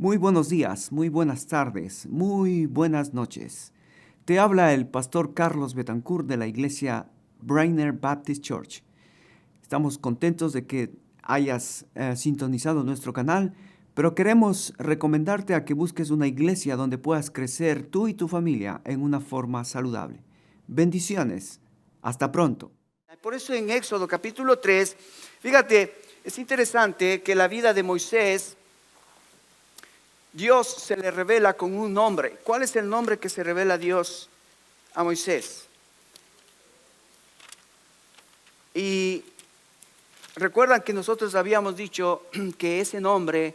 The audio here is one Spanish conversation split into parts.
Muy buenos días, muy buenas tardes, muy buenas noches. Te habla el pastor Carlos Betancourt de la iglesia Brainer Baptist Church. Estamos contentos de que hayas sintonizado nuestro canal, pero queremos recomendarte a que busques una iglesia donde puedas crecer tú y tu familia en una forma saludable. Bendiciones. Hasta pronto. Por eso en Éxodo capítulo 3, fíjate, es interesante que la vida de Moisés, Dios se le revela con un nombre. ¿Cuál es el nombre que se revela Dios a Moisés? Y recuerdan que nosotros habíamos dicho que ese nombre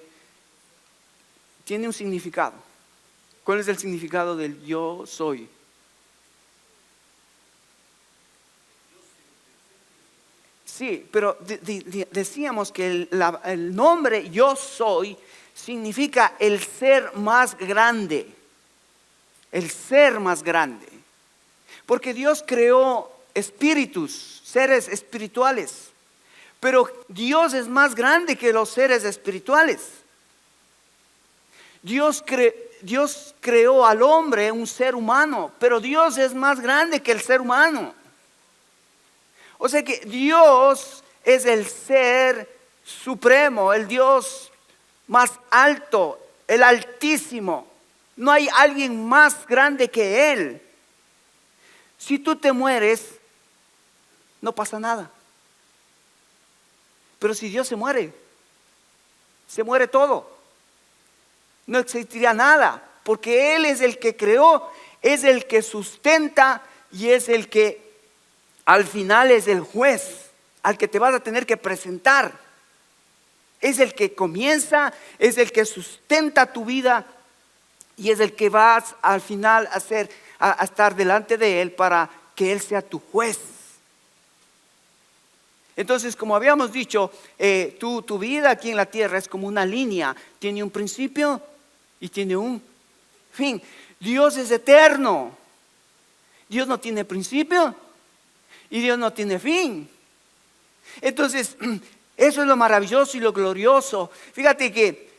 tiene un significado. ¿Cuál es el significado del yo soy? Sí, pero decíamos que el nombre yo soy significa el ser más grande, el ser más grande. Porque Dios creó espíritus, seres espirituales, pero Dios es más grande que los seres espirituales. Dios creó al hombre, un ser humano, pero Dios es más grande que el ser humano. O sea que Dios es el ser supremo, el Dios más alto, el altísimo. No hay alguien más grande que Él. Si tú te mueres, no pasa nada. Pero si Dios se muere todo. No existiría nada, porque Él es el que creó, es el que sustenta y es el que al final es el juez al que te vas a tener que presentar. Es el que comienza, es el que sustenta tu vida y es el que vas al final a estar delante de Él para que Él sea tu juez. Entonces, como habíamos dicho, tu vida aquí en la tierra es como una línea, tiene un principio y tiene un fin. Dios es eterno. Dios no tiene principio y Dios no tiene fin. Entonces, eso es lo maravilloso y lo glorioso. Fíjate que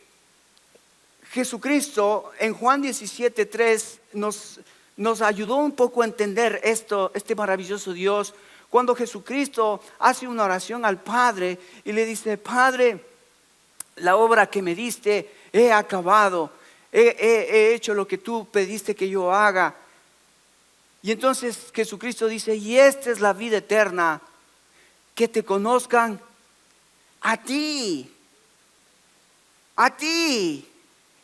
Jesucristo en Juan 17:3 nos ayudó un poco a entender este maravilloso Dios. Cuando Jesucristo hace una oración al Padre y le dice: Padre, la obra que me diste he acabado, he hecho lo que tú pediste que yo haga. Y entonces Jesucristo dice: y esta es la vida eterna, que te conozcan a ti.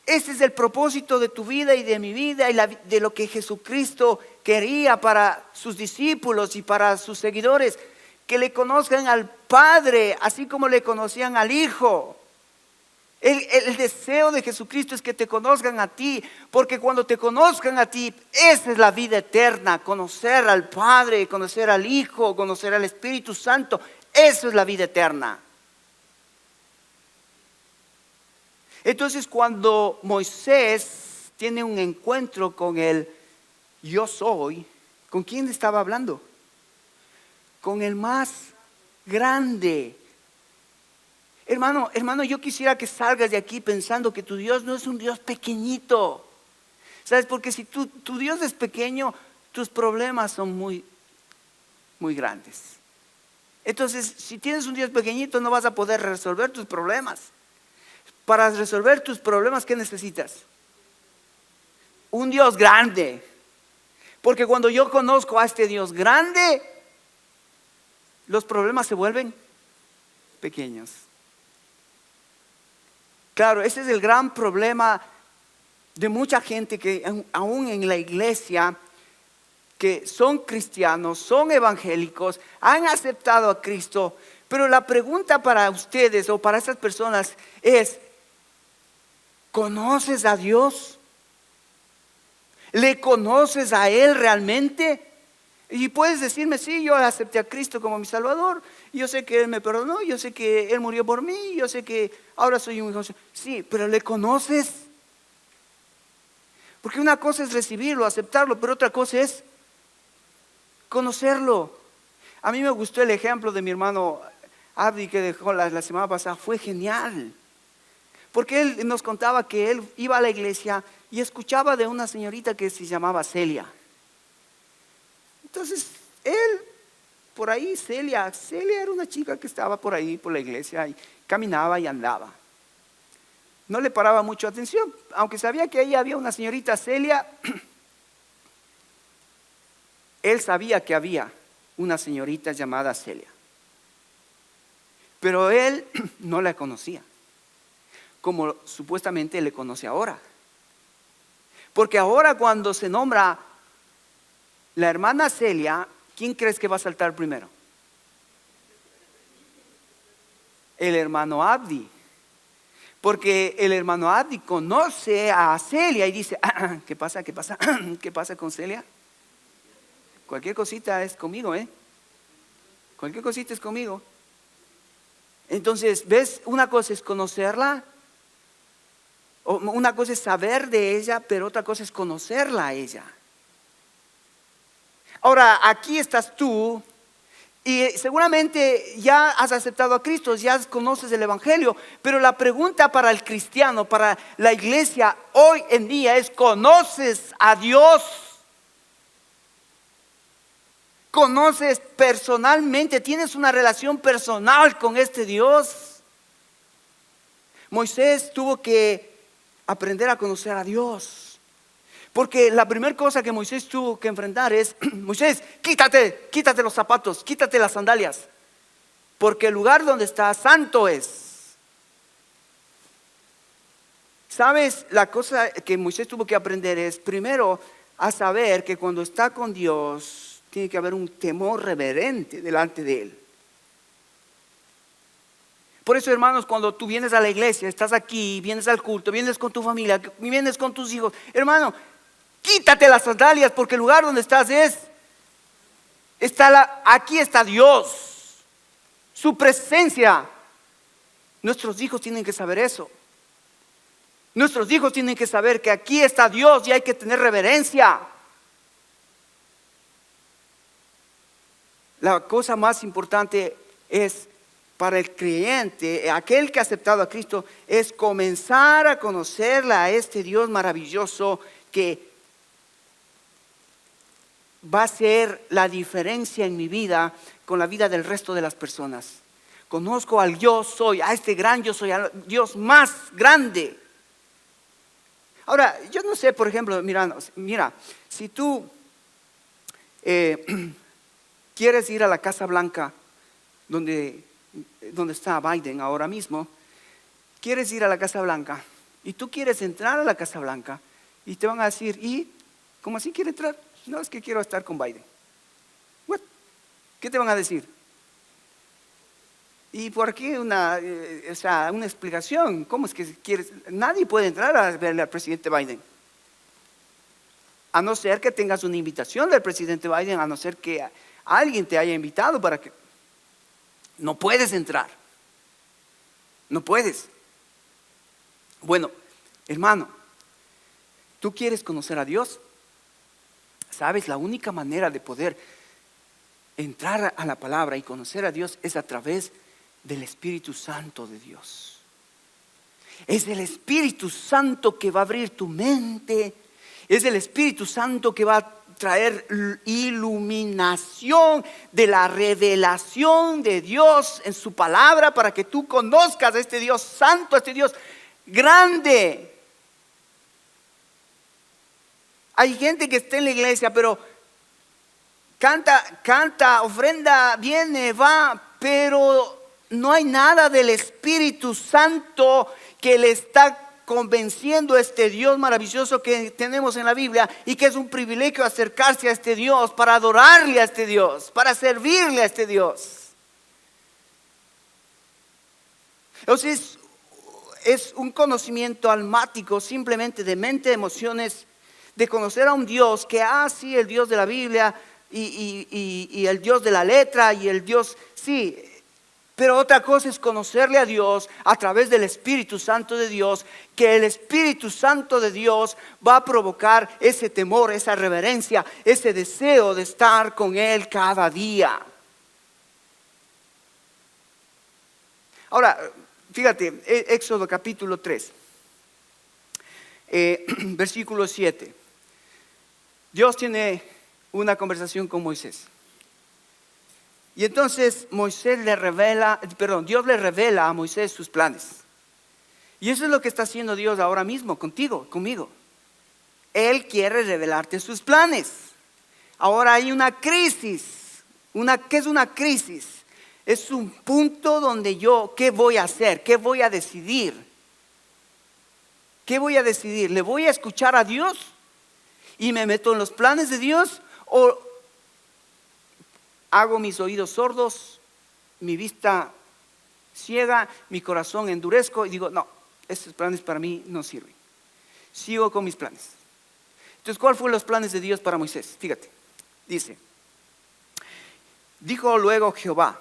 Ese es el propósito de tu vida y de mi vida y de lo que Jesucristo quería para sus discípulos y para sus seguidores, que le conozcan al Padre así como le conocían al Hijo. El deseo de Jesucristo es que te conozcan a ti, porque cuando te conozcan a ti, esa es la vida eterna: conocer al Padre, conocer al Hijo, conocer al Espíritu Santo. Eso es la vida eterna. Entonces, cuando Moisés tiene un encuentro con el yo soy, ¿con quién estaba hablando? Con el más grande. Hermano, yo quisiera que salgas de aquí pensando que tu Dios no es un Dios pequeñito. ¿Sabes? Porque si tu Dios es pequeño, tus problemas son muy, muy grandes. Entonces, si tienes un Dios pequeñito, no vas a poder resolver tus problemas. Para resolver tus problemas, ¿qué necesitas? Un Dios grande. Porque cuando yo conozco a este Dios grande, los problemas se vuelven pequeños. Claro, ese es el gran problema de mucha gente que aún en la iglesia, que son cristianos, son evangélicos, han aceptado a Cristo, pero la pregunta para ustedes o para esas personas es: ¿conoces a Dios? ¿Le conoces a Él realmente? Y puedes decirme: sí, yo acepté a Cristo como mi Salvador, yo sé que Él me perdonó, yo sé que Él murió por mí, yo sé que ahora soy un hijo. Sí, pero ¿le conoces? Porque una cosa es recibirlo, aceptarlo, pero otra cosa es conocerlo. A mí me gustó el ejemplo de mi hermano Abdi que dejó la semana pasada, fue genial. Porque él nos contaba que él iba a la iglesia y escuchaba de una señorita que se llamaba Celia. Entonces, él, por ahí, Celia era una chica que estaba por ahí, por la iglesia, y caminaba y andaba. No le paraba mucho atención, aunque sabía que ahí había una señorita Celia. Él sabía que había una señorita llamada Celia, pero él no la conocía, como supuestamente le conoce ahora. Porque ahora cuando se nombra la hermana Celia, ¿quién crees que va a saltar primero? El hermano Abdi. Porque el hermano Abdi conoce a Celia y dice, ¿qué pasa? ¿Qué pasa? ¿Qué pasa con Celia? Cualquier cosita es conmigo, Cualquier cosita es conmigo. Entonces, ¿ves? Una cosa es conocerla, una cosa es saber de ella, pero otra cosa es conocerla a ella. Ahora, aquí estás tú y seguramente ya has aceptado a Cristo, ya conoces el Evangelio, pero la pregunta para el cristiano, para la iglesia hoy en día es: ¿conoces a Dios? ¿Conoces personalmente? ¿Tienes una relación personal con este Dios? Moisés tuvo que aprender a conocer a Dios, porque la primera cosa que Moisés tuvo que enfrentar es: Moisés, quítate los zapatos, quítate las sandalias, porque el lugar donde estás santo es. ¿Sabes? La cosa que Moisés tuvo que aprender es, primero, a saber que cuando está con Dios tiene que haber un temor reverente delante de Él. Por eso, hermanos, cuando tú vienes a la iglesia, estás aquí, vienes al culto, vienes con tu familia, vienes con tus hijos, hermano, quítate las sandalias, porque el lugar donde estás aquí está Dios, su presencia. Nuestros hijos tienen que saber eso. Nuestros hijos tienen que saber que aquí está Dios y hay que tener reverencia. La cosa más importante es para el creyente, aquel que ha aceptado a Cristo, es comenzar a conocerla a este Dios maravilloso que va a ser la diferencia en mi vida con la vida del resto de las personas. Conozco al yo soy, a este gran yo soy, al Dios más grande. Ahora, yo no sé, por ejemplo, mira, si tú quieres ir a la Casa Blanca, donde está Biden ahora mismo, quieres ir a la Casa Blanca y tú quieres entrar a la Casa Blanca y te van a decir: ¿y cómo así quiere entrar? No, es que quiero estar con Biden. ¿What? ¿Qué te van a decir? Y por aquí una explicación. ¿Cómo es que quieres? Nadie puede entrar a verle al presidente Biden, a no ser que tengas una invitación del presidente Biden, a no ser que alguien te haya invitado para que... No puedes entrar. No puedes. Bueno, hermano, ¿tú quieres conocer a Dios? ¿Sabes? La única manera de poder entrar a la palabra y conocer a Dios es a través del Espíritu Santo de Dios. Es el Espíritu Santo que va a abrir tu mente. Es el Espíritu Santo que va a traer iluminación de la revelación de Dios en su palabra, para que tú conozcas a este Dios santo, a este Dios grande. Hay gente que está en la iglesia, pero canta, ofrenda, viene, va, pero no hay nada del Espíritu Santo que le está convenciendo a este Dios maravilloso que tenemos en la Biblia, y que es un privilegio acercarse a este Dios, para adorarle a este Dios, para servirle a este Dios. Entonces es un conocimiento almático, simplemente de mente, de emociones, de conocer a un Dios que sí, el Dios de la Biblia y el Dios de la letra y el Dios, sí. Pero otra cosa es conocerle a Dios a través del Espíritu Santo de Dios, que el Espíritu Santo de Dios va a provocar ese temor, esa reverencia, ese deseo de estar con Él cada día. Ahora, fíjate, Éxodo capítulo 3. Versículo 7. Dios tiene una conversación con Moisés. Y entonces Dios le revela a Moisés sus planes. Y eso es lo que está haciendo Dios ahora mismo contigo, conmigo. Él quiere revelarte sus planes. Ahora hay una crisis. ¿Qué es una crisis? Es un punto donde ¿qué voy a hacer? ¿Qué voy a decidir? ¿Qué voy a decidir? ¿Le voy a escuchar a Dios y me meto en los planes de Dios? ¿O hago mis oídos sordos, mi vista ciega, mi corazón endurezco y digo, no, estos planes para mí no sirven? Sigo con mis planes. Entonces, ¿cuáles fueron los planes de Dios para Moisés? Fíjate, dice, dijo luego Jehová,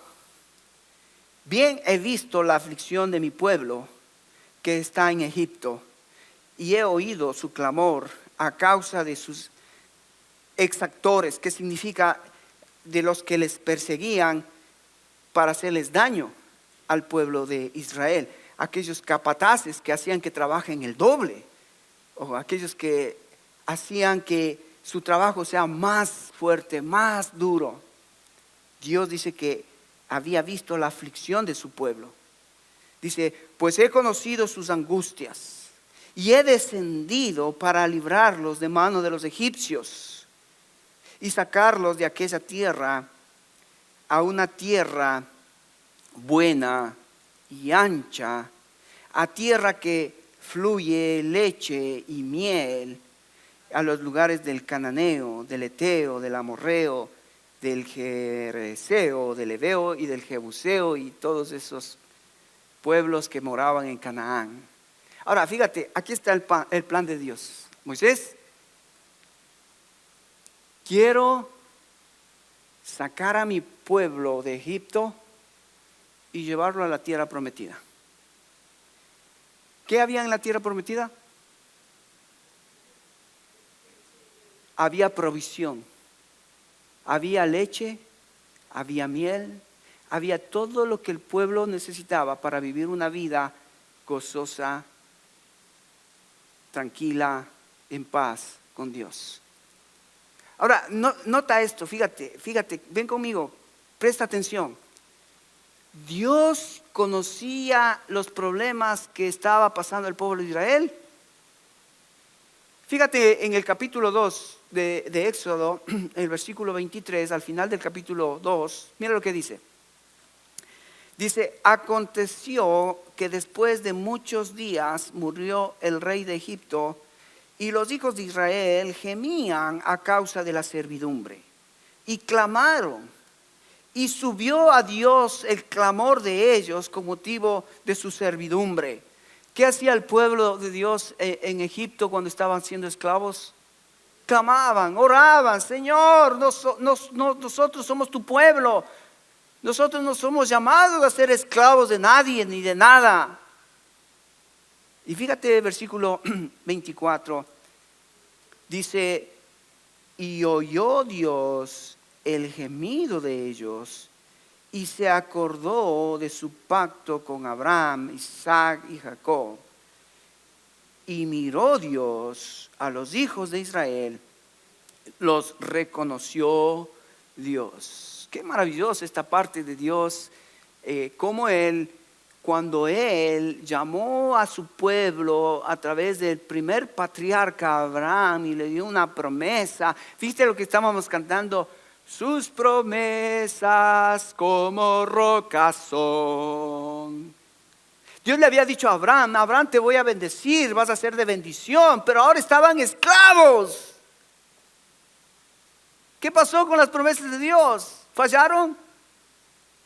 bien he visto la aflicción de mi pueblo que está en Egipto, y he oído su clamor a causa de sus exactores, que significa de los que les perseguían para hacerles daño al pueblo de Israel, aquellos capataces que hacían que trabajen el doble, o aquellos que hacían que su trabajo sea más fuerte, más duro. Dios dice que había visto la aflicción de su pueblo. Dice, pues he conocido sus angustias y he descendido para librarlos de mano de los egipcios y sacarlos de aquella tierra a una tierra buena y ancha, a tierra que fluye leche y miel, a los lugares del cananeo, del eteo, del amorreo, del jereseo, del heveo y del jebuseo y todos esos pueblos que moraban en Canaán. Ahora, fíjate, aquí está el plan de Dios. Moisés, quiero sacar a mi pueblo de Egipto y llevarlo a la tierra prometida. ¿Qué había en la tierra prometida? Había provisión, había leche, había miel, había todo lo que el pueblo necesitaba para vivir una vida gozosa, tranquila, en paz con Dios. Ahora, nota esto, fíjate, ven conmigo, presta atención. Dios conocía los problemas que estaba pasando el pueblo de Israel. Fíjate en el capítulo 2 de Éxodo, el versículo 23, al final del capítulo 2, mira lo que dice. Dice, aconteció que después de muchos días murió el rey de Egipto y los hijos de Israel gemían a causa de la servidumbre y clamaron. Y subió a Dios el clamor de ellos con motivo de su servidumbre. ¿Qué hacía el pueblo de Dios en Egipto cuando estaban siendo esclavos? Clamaban, oraban, Señor, nosotros somos tu pueblo. Nosotros no somos llamados a ser esclavos de nadie ni de nada. Y fíjate el versículo 24. Dice, y oyó Dios el gemido de ellos y se acordó de su pacto con Abraham, Isaac y Jacob. Y miró Dios a los hijos de Israel, los reconoció Dios. Qué maravillosa esta parte de Dios, como cuando Él llamó a su pueblo a través del primer patriarca Abraham y le dio una promesa. ¿Viste lo que estábamos cantando? Sus promesas como rocas son. Dios le había dicho a Abraham, te voy a bendecir, vas a ser de bendición, pero ahora estaban esclavos. ¿Qué pasó con las promesas de Dios? ¿Fallaron?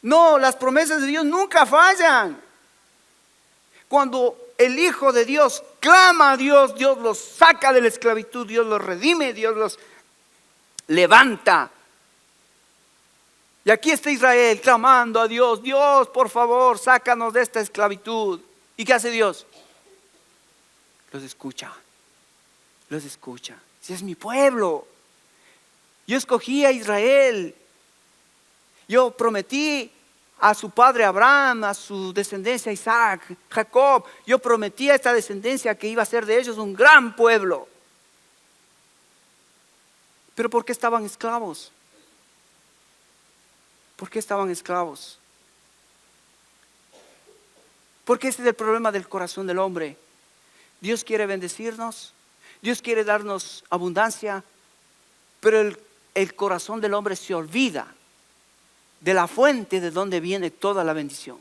No, las promesas de Dios nunca fallan. Cuando el Hijo de Dios clama a Dios, Dios los saca de la esclavitud, Dios los redime, Dios los levanta. Y aquí está Israel clamando a Dios, Dios, por favor, sácanos de esta esclavitud. ¿Y qué hace Dios? Los escucha. Si es mi pueblo. Yo escogí a Israel. Yo prometí a su padre Abraham, a su descendencia Isaac, Jacob. Yo prometí a esta descendencia que iba a ser de ellos un gran pueblo. Pero ¿por qué estaban esclavos? ¿Por qué estaban esclavos? Porque ese es el problema del corazón del hombre. Dios quiere bendecirnos, Dios quiere darnos abundancia, pero el corazón del hombre se olvida de la fuente de donde viene toda la bendición.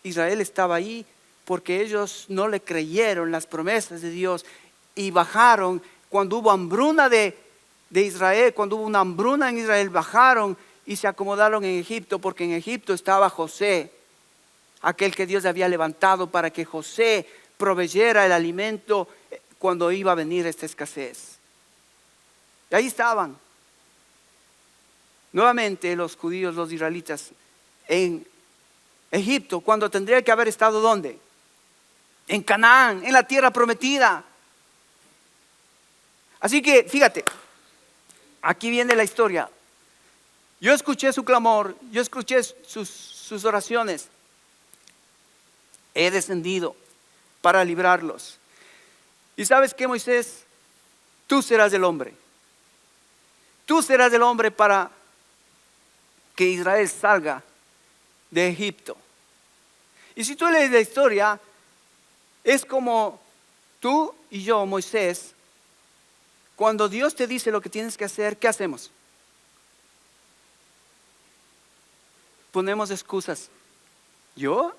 Israel estaba ahí porque ellos no le creyeron las promesas de Dios y bajaron. Cuando hubo hambruna de Israel, cuando hubo una hambruna en Israel, bajaron y se acomodaron en Egipto, porque en Egipto estaba José, aquel que Dios había levantado para que José proveyera el alimento cuando iba a venir esta escasez. Y ahí estaban nuevamente los judíos, los israelitas, en Egipto, cuando tendría que haber estado ¿dónde? En Canaán, en la tierra prometida. Así que fíjate, aquí viene la historia. Yo escuché su clamor, yo escuché sus oraciones. He descendido para librarlos. ¿Y sabes qué, Moisés? Tú serás el hombre. Tú serás el hombre para que Israel salga de Egipto. Y si tú lees la historia, es como tú y yo, Moisés, cuando Dios te dice lo que tienes que hacer, ¿qué hacemos? Ponemos excusas. ¿Yo?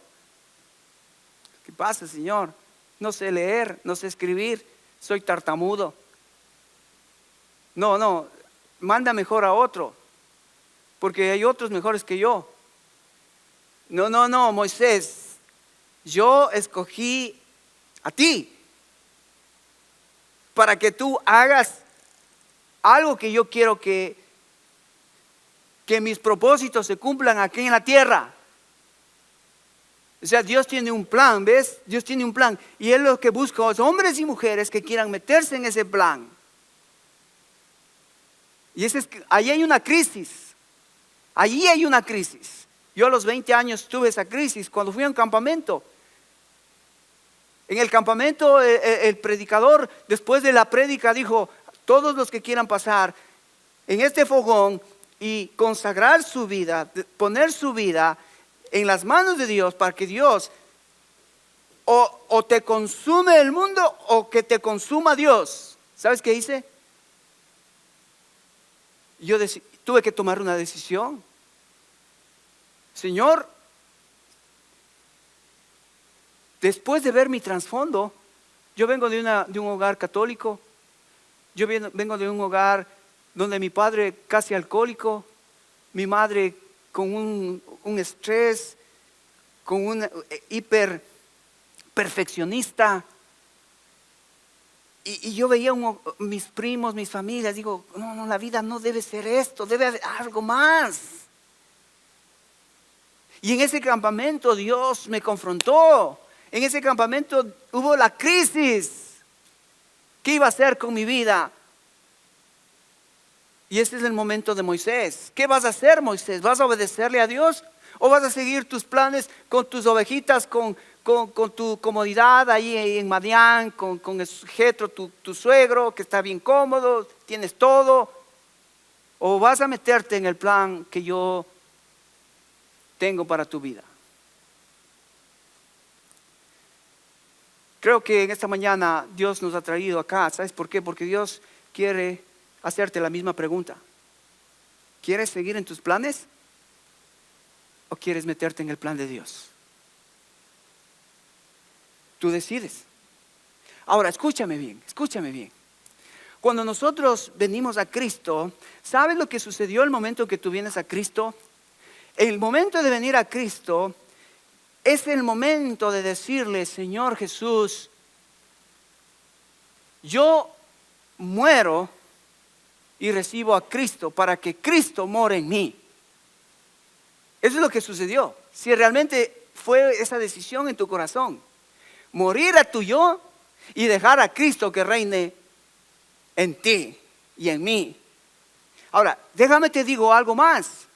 ¿Qué pasa, Señor? No sé leer, no sé escribir, soy tartamudo. No, manda mejor a otro, porque hay otros mejores que yo. No, Moisés, yo escogí a ti para que tú hagas algo que yo quiero que mis propósitos se cumplan aquí en la tierra. O sea, Dios tiene un plan, ¿ves? Dios tiene un plan. Y Él lo que busca es hombres y mujeres que quieran meterse en ese plan. Y ahí hay una crisis. Allí hay una crisis. Yo a los 20 años tuve esa crisis cuando fui a un campamento. En el campamento el predicador, después de la prédica, dijo: todos los que quieran pasar en este fogón y consagrar su vida, poner su vida en las manos de Dios, para que Dios o te consume el mundo o que te consuma Dios. ¿Sabes qué hice? Yo tuve que tomar una decisión. Señor, después de ver mi trasfondo, yo vengo de un hogar católico, yo vengo de un hogar donde mi padre casi alcohólico, mi madre con un estrés, con un hiper perfeccionista. Y yo veía mis primos, mis familias, digo, no, la vida no debe ser esto, debe haber algo más. Y en ese campamento Dios me confrontó. En ese campamento hubo la crisis. ¿Qué iba a hacer con mi vida? Y este es el momento de Moisés. ¿Qué vas a hacer, Moisés? ¿Vas a obedecerle a Dios? ¿O vas a seguir tus planes con tus ovejitas, con tu comodidad ahí en Madián, con Jetro, tu suegro, que está bien cómodo, tienes todo? ¿O vas a meterte en el plan que yo tengo para tu vida? Creo que en esta mañana Dios nos ha traído acá. ¿Sabes por qué? Porque Dios quiere hacerte la misma pregunta. ¿Quieres seguir en tus planes? ¿O quieres meterte en el plan de Dios? Tú decides. Ahora, escúchame bien. Cuando nosotros venimos a Cristo, ¿sabes lo que sucedió el momento que tú vienes a Cristo? El momento de venir a Cristo es el momento de decirle: Señor Jesús, yo muero y recibo a Cristo para que Cristo more en mí. Eso es lo que sucedió. Si realmente fue esa decisión en tu corazón, morir a tu yo y dejar a Cristo que reine en ti y en mí. Ahora, déjame te digo algo más.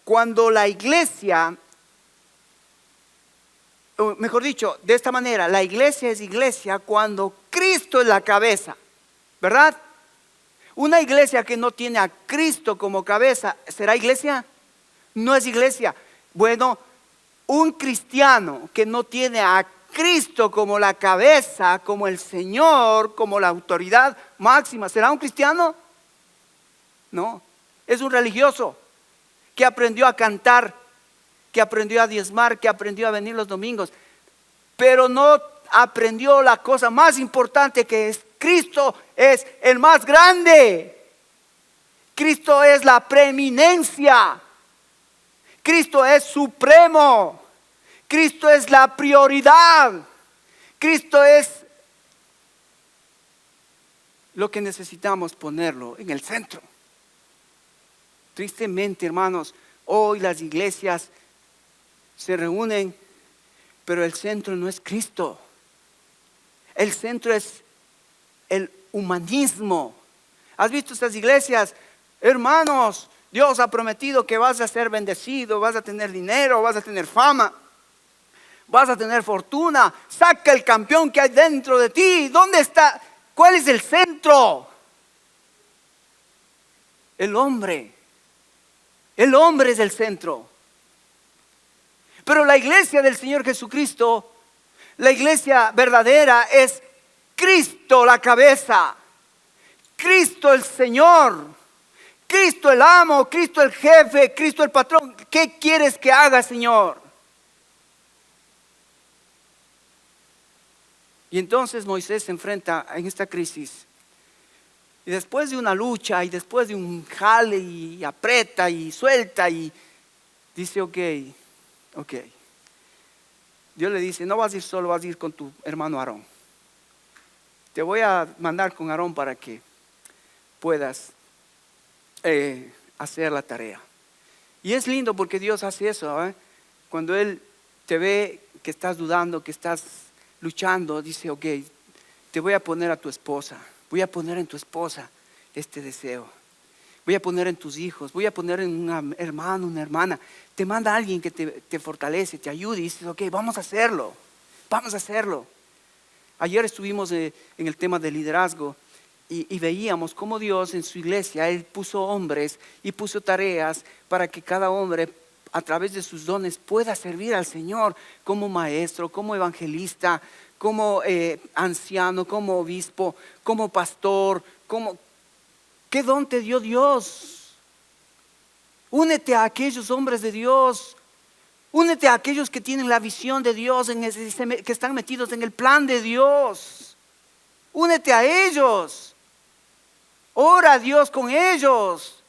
cuando la iglesia, o mejor dicho, de esta manera, la iglesia es iglesia cuando Cristo es la cabeza, ¿verdad? Una iglesia que no tiene a Cristo como cabeza, ¿será iglesia? No es iglesia. Bueno, un cristiano que no tiene a Cristo como la cabeza, como el Señor, como la autoridad máxima, ¿será un cristiano? No, es un religioso que aprendió a cantar, que aprendió a diezmar, que aprendió a venir los domingos, pero no aprendió la cosa más importante, que es Cristo es el más grande. Cristo es la preeminencia. Cristo es supremo. Cristo es la prioridad. Cristo es lo que necesitamos ponerlo en el centro. Tristemente, hermanos, hoy las iglesias se reúnen, pero el centro no es Cristo. El centro es el humanismo. ¿Has visto estas iglesias? Hermanos, Dios ha prometido que vas a ser bendecido, vas a tener dinero, vas a tener fama, vas a tener fortuna. Saca el campeón que hay dentro de ti. ¿Dónde está? ¿Cuál es el centro? El hombre. El hombre es el centro. Pero la iglesia del Señor Jesucristo, la iglesia verdadera, es Cristo la cabeza, Cristo el Señor, Cristo el amo, Cristo el jefe, Cristo el patrón. ¿Qué quieres que haga, Señor? Y entonces Moisés se enfrenta en esta crisis. Y después de una lucha, y después de un jale, y aprieta, y suelta, y dice, ok. Dios le dice, no vas a ir solo, vas a ir con tu hermano Aarón. Te voy a mandar con Aarón para que puedas hacer la tarea. Y es lindo porque Dios hace eso, ¿eh? Cuando Él te ve que estás dudando, que estás luchando, dice, ok, te voy a poner a tu esposa. Voy a poner en tu esposa este deseo. Voy a poner en tus hijos. Voy a poner en un hermano, una hermana. Te manda a alguien que te fortalece, te ayude. Y dices, ok, vamos a hacerlo. Vamos a hacerlo. Ayer estuvimos en el tema del liderazgo y veíamos cómo Dios en su iglesia, Él puso hombres y puso tareas para que cada hombre a través de sus dones pueda servir al Señor como maestro, como evangelista, como anciano, como obispo, como pastor, ¿qué don te dio Dios? Únete a aquellos hombres de Dios, únete a aquellos que tienen la visión de Dios, que están metidos en el plan de Dios. Únete a ellos, ora a Dios con ellos.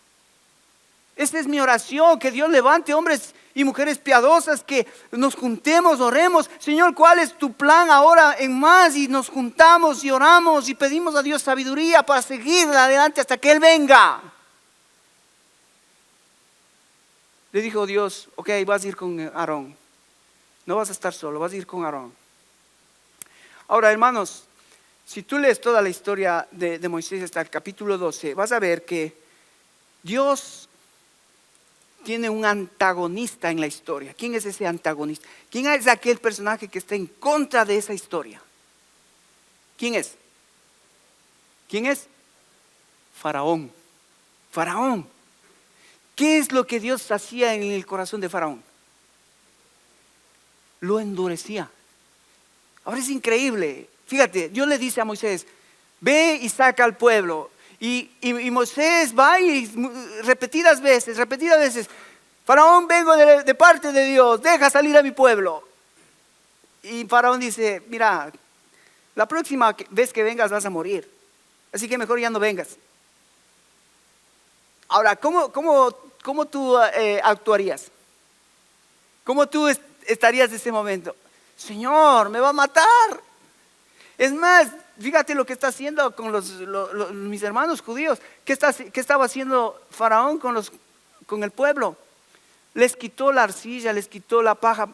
Esta es mi oración, que Dios levante hombres y mujeres piadosas, que nos juntemos, oremos. Señor, ¿cuál es tu plan ahora en más? Y nos juntamos y oramos y pedimos a Dios sabiduría para seguir adelante hasta que Él venga. Le dijo Dios, ok, vas a ir con Aarón. No vas a estar solo, vas a ir con Aarón. Ahora, hermanos, si tú lees toda la historia de Moisés hasta el capítulo 12, vas a ver que Dios tiene un antagonista en la historia. ¿Quién es ese antagonista? ¿Quién es aquel personaje que está en contra de esa historia? ¿Quién es? ¿Quién es? Faraón. Faraón. ¿Qué es lo que Dios hacía en el corazón de Faraón? Lo endurecía. Ahora es increíble. Fíjate, Dios le dice a Moisés, ve y saca al pueblo. Y Moisés va y repetidas veces, Faraón, vengo de parte de Dios, deja salir a mi pueblo. Y Faraón dice, mira, la próxima vez que vengas vas a morir, así que mejor ya no vengas. Ahora, ¿cómo tú actuarías? ¿Cómo tú estarías en ese momento? Señor, me va a matar. Es más, fíjate lo que está haciendo con mis hermanos judíos. ¿Qué estaba haciendo Faraón con el pueblo? Les quitó la arcilla, les quitó la paja.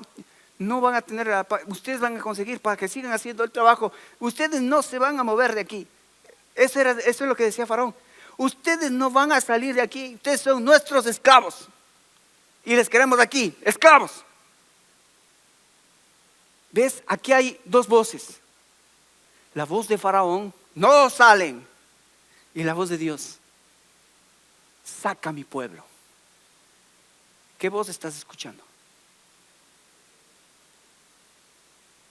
No van a tener la paja. Ustedes van a conseguir para que sigan haciendo el trabajo. Ustedes no se van a mover de aquí. Eso es lo que decía Faraón. Ustedes no van a salir de aquí. Ustedes son nuestros esclavos. y les queremos aquí, esclavos. ¿Ves? Aquí hay dos voces. La voz de Faraón, no salen. Y la voz de Dios, saca a mi pueblo. ¿Qué voz estás escuchando?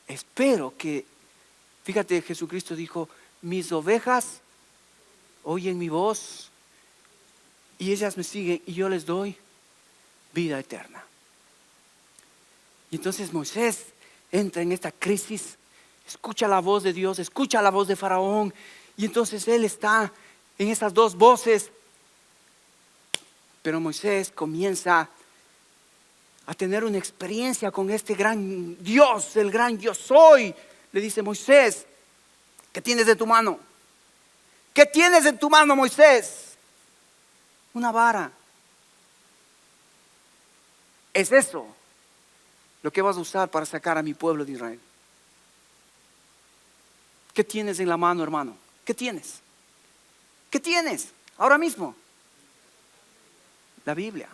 Espero que, fíjate, Jesucristo dijo, mis ovejas oyen mi voz y ellas me siguen y yo les doy vida eterna. Y entonces Moisés entra en esta crisis, escucha la voz de Dios, escucha la voz de Faraón, y entonces él está en esas dos voces. Pero Moisés comienza a tener una experiencia con este gran Dios, el gran yo soy. Le dice: Moisés, ¿qué tienes en tu mano? ¿Qué tienes en tu mano, Moisés? Una vara. ¿Es eso lo que vas a usar para sacar a mi pueblo de Israel? ¿Qué tienes en la mano, hermano? ¿Qué tienes? ¿Qué tienes ahora mismo? La Biblia.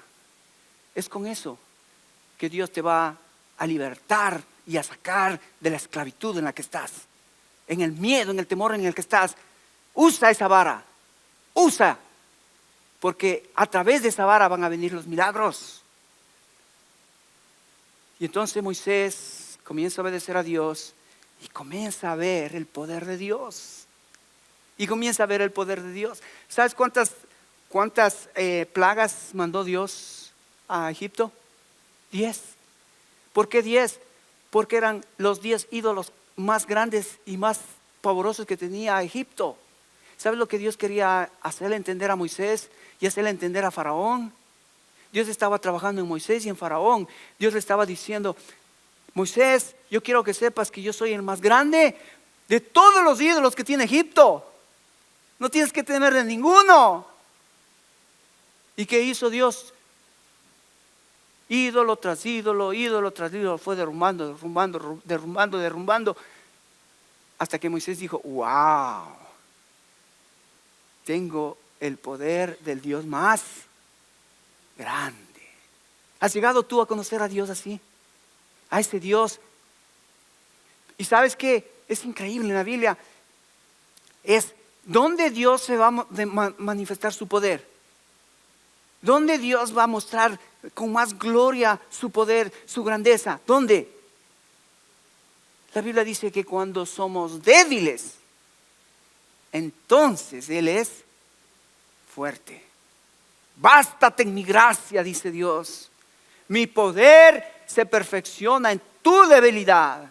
Es con eso que Dios te va a libertar y a sacar de la esclavitud en la que estás, en el miedo, en el temor en el que estás. Usa esa vara, usa, porque a través de esa vara van a venir los milagros. Y entonces Moisés comienza a obedecer a Dios y comienza a ver el poder de Dios. Y comienza a ver el poder de Dios. ¿Sabes cuántas plagas mandó Dios a Egipto? 10. ¿Por qué 10? Porque eran los 10 ídolos más grandes y más pavorosos que tenía Egipto. ¿Sabes lo que Dios quería hacerle entender a Moisés y hacerle entender a Faraón? Dios estaba trabajando en Moisés y en Faraón. Dios le estaba diciendo: Moisés, yo quiero que sepas que yo soy el más grande de todos los ídolos que tiene Egipto. No tienes que temer de ninguno. ¿Y qué hizo Dios? Ídolo tras ídolo, ídolo tras ídolo, fue derrumbando, hasta que Moisés dijo: wow, tengo el poder del Dios más grande. ¿Has llegado tú a conocer a Dios así? A ese Dios. Y sabes que es increíble en la Biblia, es donde Dios se va a manifestar su poder, donde Dios va a mostrar con más gloria su poder, su grandeza. ¿Dónde? La Biblia dice que cuando somos débiles, entonces Él es fuerte. Bástate en mi gracia, dice Dios. Mi poder se perfecciona en tu debilidad.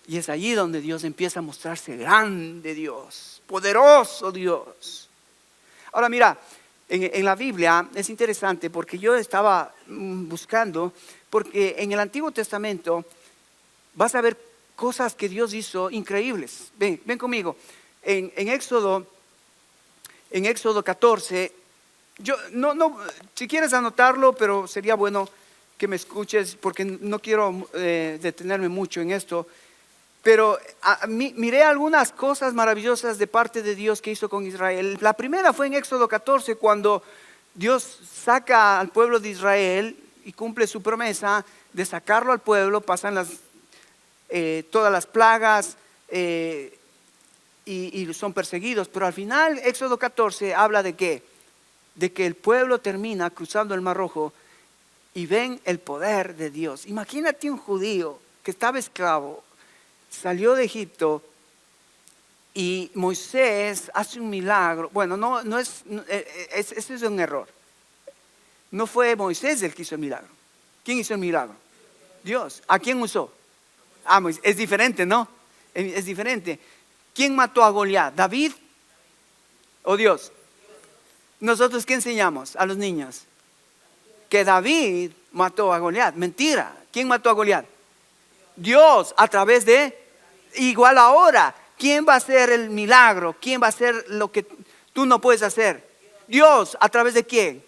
Y es allí donde Dios empieza a mostrarse grande Dios, poderoso Dios. Ahora mira, en la Biblia es interesante porque yo estaba buscando, porque en el Antiguo Testamento vas a ver cosas que Dios hizo increíbles. Ven conmigo. En Éxodo 14, yo si quieres anotarlo, pero sería bueno que me escuches porque no quiero detenerme mucho en esto. Pero miré algunas cosas maravillosas de parte de Dios que hizo con Israel. La primera fue en Éxodo 14, cuando Dios saca al pueblo de Israel y cumple su promesa de sacarlo al pueblo. Pasan todas las plagas y son perseguidos. Pero al final Éxodo 14 habla de ¿qué? De que el pueblo termina cruzando el Mar Rojo y ven el poder de Dios. Imagínate un judío que estaba esclavo, salió de Egipto y Moisés hace un milagro. Bueno, ese es un error. No fue Moisés el que hizo el milagro. ¿Quién hizo el milagro? Dios. ¿A quién usó? Moisés. Es diferente, ¿no? Es diferente. ¿Quién mató a Goliat? ¿David o Dios? ¿Nosotros qué enseñamos a los niños? Que David mató a Goliat. Mentira. ¿Quién mató a Goliat? Dios, a través de, igual ahora, ¿quién va a hacer el milagro? ¿Quién va a hacer lo que tú no puedes hacer? Dios, ¿a través de quién?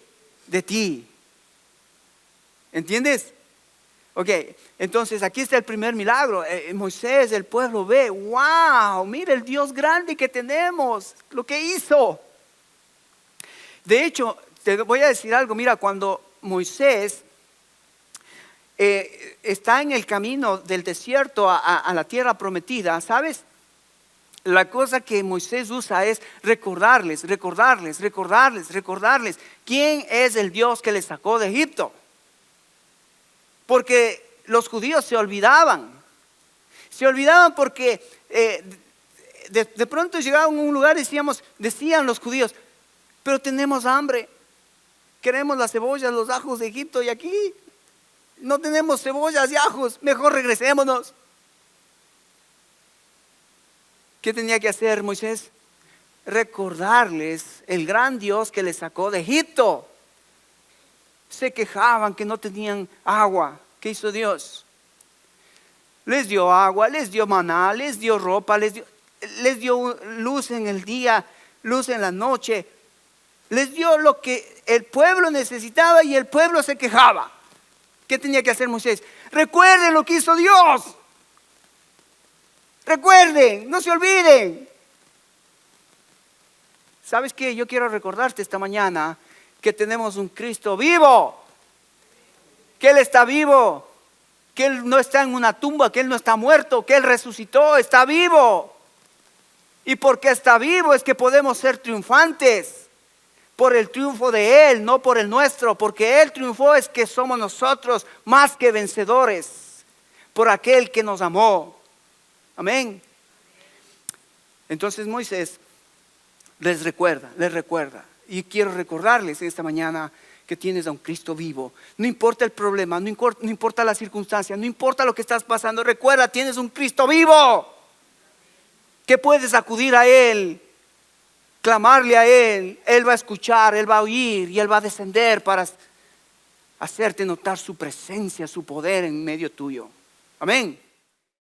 De ti. ¿Entiendes? Ok, entonces aquí está el primer milagro. Moisés, el pueblo ve, wow, mira el Dios grande que tenemos, lo que hizo. De hecho, te voy a decir algo, mira, cuando Moisés está en el camino del desierto a la tierra prometida, ¿sabes? La cosa que Moisés usa es recordarles quién es el Dios que les sacó de Egipto. Porque los judíos se olvidaban porque de pronto llegaban a un lugar y decían los judíos, pero tenemos hambre, queremos las cebollas, los ajos de Egipto y aquí no tenemos cebollas y ajos, mejor regresémonos. ¿Qué tenía que hacer Moisés? Recordarles el gran Dios que les sacó de Egipto. Se quejaban que no tenían agua. ¿Qué hizo Dios? Les dio agua, les dio maná, les dio ropa, les dio luz en el día, luz en la noche. Les dio lo que el pueblo necesitaba y el pueblo se quejaba. ¿Qué tenía que hacer Moisés? Recuerden lo que hizo Dios. Recuerden, no se olviden. ¿Sabes qué? Yo quiero recordarte esta mañana que tenemos un Cristo vivo. Que Él está vivo. Que Él no está en una tumba, que Él no está muerto, que Él resucitó, está vivo. Y porque está vivo es que podemos ser triunfantes. Por el triunfo de Él, no por el nuestro. Porque Él triunfó es que somos nosotros más que vencedores. Por aquel que nos amó. Amén. Entonces Moisés les recuerda. Y quiero recordarles esta mañana que tienes a un Cristo vivo. No importa el problema, no importa la circunstancia, no importa lo que estás pasando. Recuerda, tienes un Cristo vivo. Que puedes acudir a Él, clamarle a Él. Él va a escuchar, Él va a oír y Él va a descender para hacerte notar su presencia, su poder en medio tuyo. Amén.